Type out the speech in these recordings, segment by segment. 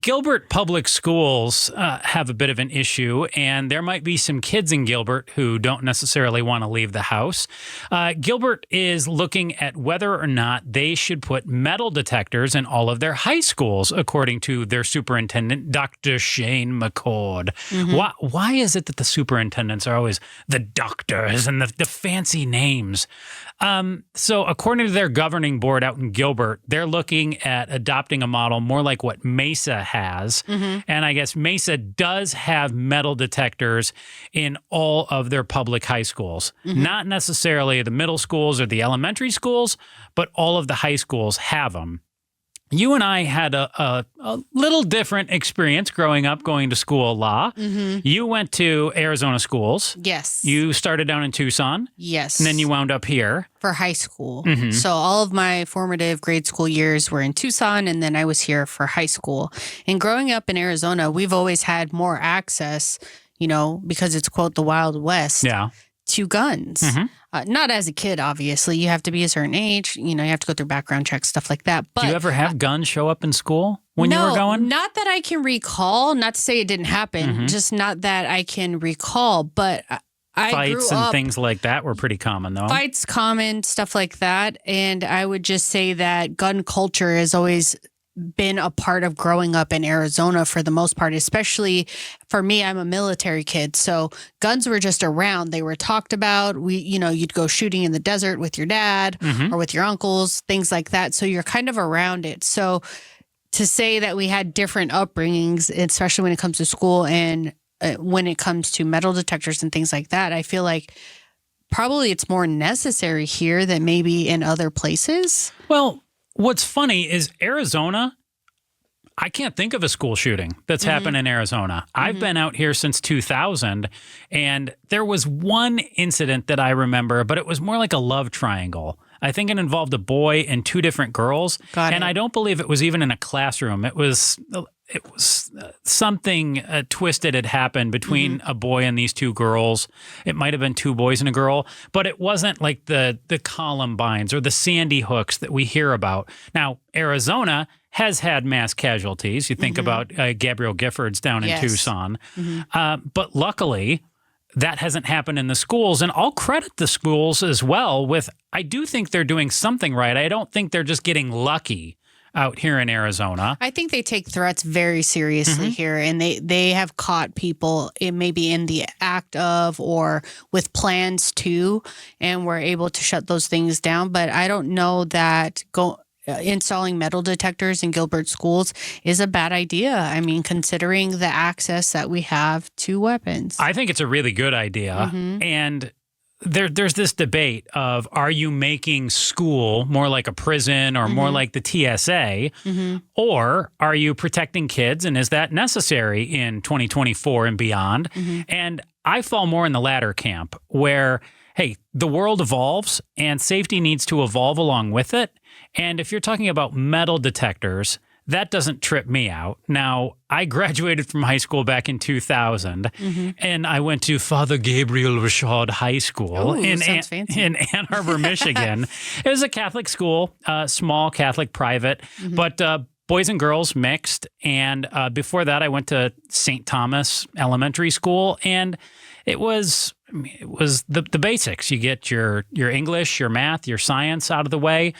Gilbert Public Schools have a bit of an issue, and there might be some kids in Gilbert who don't necessarily want to leave the house. Gilbert is looking at whether or not they should put metal detectors in all of their high schools, according to their superintendent, Dr. Shane McCord. Why is it that the superintendents are always the doctors and the fancy names? So according to their governing board out in Gilbert, they're looking at adopting a model more like what Mesa has. And I guess Mesa does have metal detectors in all of their public high schools. Not necessarily the middle schools or the elementary schools, but all of the high schools have them. You and I had a little different experience growing up going to school law. You went to Arizona schools. Yes. You started down in Tucson. Yes. And then you wound up here. For high school. So all of my formative grade school years were in Tucson, and then I was here for high school. And growing up in Arizona, we've always had more access, because it's, quote, the Wild West. Yeah. To guns. Not as a kid, obviously. You have to be a certain age. You have to go through background checks, stuff like that. But do you ever have guns show up in school when you were going? No, not that I can recall. Not to say it didn't happen. Just not that I can recall. But I fights grew and up, things like that were pretty common, though. Fights common, stuff like that. And I would just say that gun culture has always been a part of growing up in Arizona for the most part, especially for me. I'm a military kid, so guns were just around. They were talked about. You'd go shooting in the desert with your dad or with your uncles, things like that. So you're kind of around it. So to say that we had different upbringings, especially when it comes to school and when it comes to metal detectors and things like that, I feel like probably it's more necessary here than maybe in other places. Well, what's funny is Arizona, I can't think of a school shooting that's happened in Arizona. I've been out here since 2000, and there was one incident that I remember, but it was more like a love triangle. I think it involved a boy and two different girls. And I don't believe it was even in a classroom. It was something twisted had happened between a boy and these two girls. It might have been two boys and a girl, but it wasn't like the Columbines or the Sandy Hooks that we hear about. Now, Arizona has had mass casualties. You think about Gabrielle Giffords down in Tucson. But luckily, that hasn't happened in the schools. And I'll credit the schools as well with, I do think they're doing something right. I don't think they're just getting lucky out here in Arizona. I think they take threats very seriously here, and they have caught people maybe in the act of or with plans to, and we're able to shut those things down. But I don't know that installing metal detectors in Gilbert schools is a bad idea. I mean, considering the access that we have to weapons. I think it's a really good idea. And there's this debate of, are you making school more like a prison or more like the TSA, or are you protecting kids, and is that necessary in 2024 and beyond? And I fall more in the latter camp where, hey, the world evolves and safety needs to evolve along with it. And if you're talking about metal detectors, that doesn't trip me out. Now, I graduated from high school back in 2000, and I went to Father Gabriel Rashad High School in Ann Arbor, Michigan. It was a Catholic school, small Catholic private, but boys and girls mixed. And before that, I went to St. Thomas Elementary School, and it was the basics. You get your English, your math, your science out of the way.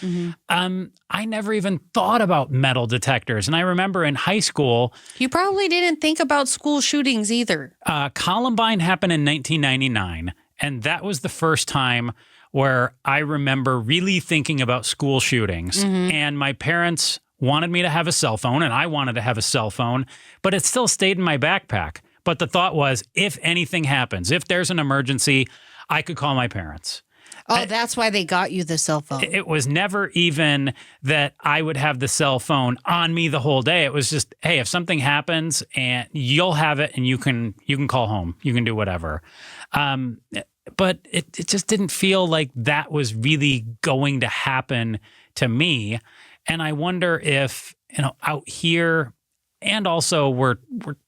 I never even thought about metal detectors. And I remember in high school... You probably didn't think about school shootings either. Columbine happened in 1999. And that was the first time where I remember really thinking about school shootings. And my parents wanted me to have a cell phone, and I wanted to have a cell phone, but it still stayed in my backpack. But the thought was, if anything happens, if there's an emergency, I could call my parents. Oh, that's why they got you the cell phone. It was never even that I would have the cell phone on me the whole day. It was just, hey, if something happens, and you'll have it, and you can call home. You can do whatever. But it just didn't feel like that was really going to happen to me. And I wonder if, out here, and also we're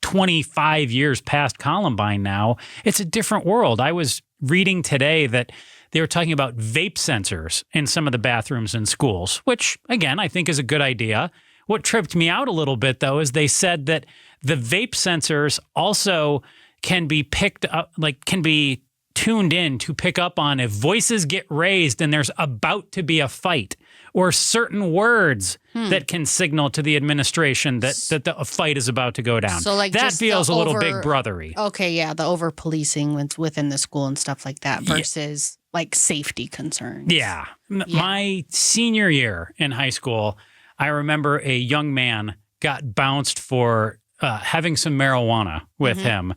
25 years past Columbine now, it's a different world. I was reading today that they were talking about vape sensors in some of the bathrooms in schools, which, again, I think is a good idea. what tripped me out a little bit, though, is they said that the vape sensors also can be picked up, like can be tuned in to pick up on if voices get raised and there's about to be a fight, or certain words that can signal to the administration that a fight is about to go down. So like that just feels a little big brothery. Okay, yeah, the over policing within the school and stuff like that versus like safety concerns. Yeah. My senior year in high school, I remember a young man got bounced for having some marijuana with him.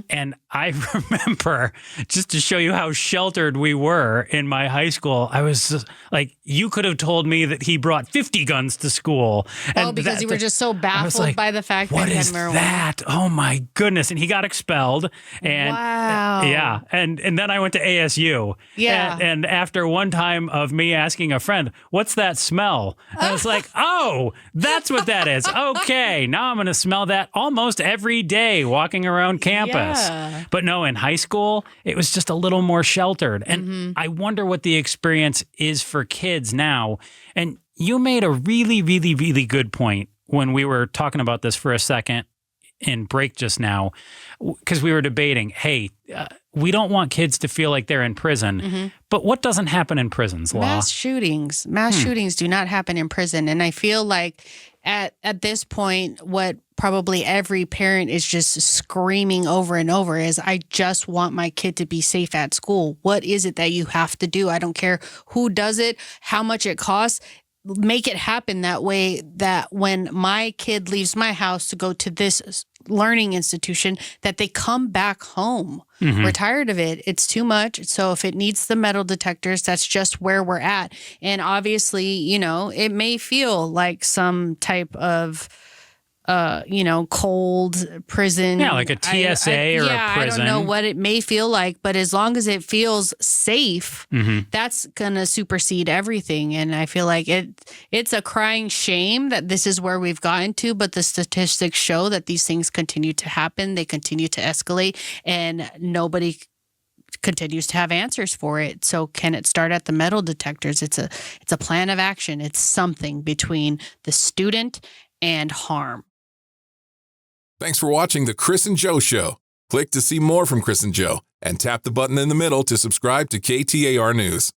And I remember, just to show you how sheltered we were in my high school, I was just, like, you could have told me that he brought 50 guns to school. Well, because you were just so baffled by the fact that he had marijuana. What is that? Oh my goodness. And he got expelled. And wow. Yeah. And then I went to ASU. Yeah. And after one time of me asking a friend, what's that smell? I was like, oh, that's what that is. Okay. Now I'm going to smell that almost every day walking around campus. Yeah. But no, in high school, it was just a little more sheltered. And I wonder what the experience is for kids now. And you made a really, really, really good point when we were talking about this for a second in break just now, because we were debating, hey, we don't want kids to feel like they're in prison, but what doesn't happen in prisons, Law? Mass shootings do not happen in prison. And I feel like at this point, what probably every parent is just screaming over and over is, I just want my kid to be safe at school. What is it that you have to do? I don't care who does it, how much it costs. Make it happen that way, that when my kid leaves my house to go to this learning institution, that they come back home. We're tired of it. It's too much. So if it needs the metal detectors, that's just where we're at. And obviously, you know, it may feel like some type of cold prison. Yeah, like a TSA or a prison. I don't know what it may feel like, but as long as it feels safe, that's going to supersede everything. And I feel like it's a crying shame that this is where we've gotten to, but the statistics show that these things continue to happen. They continue to escalate, and nobody continues to have answers for it. So can it start at the metal detectors? It's a plan of action. It's something between the student and harm. Thanks for watching The Chris and Joe Show. Click to see more from Chris and Joe, and tap the button in the middle to subscribe to KTAR News.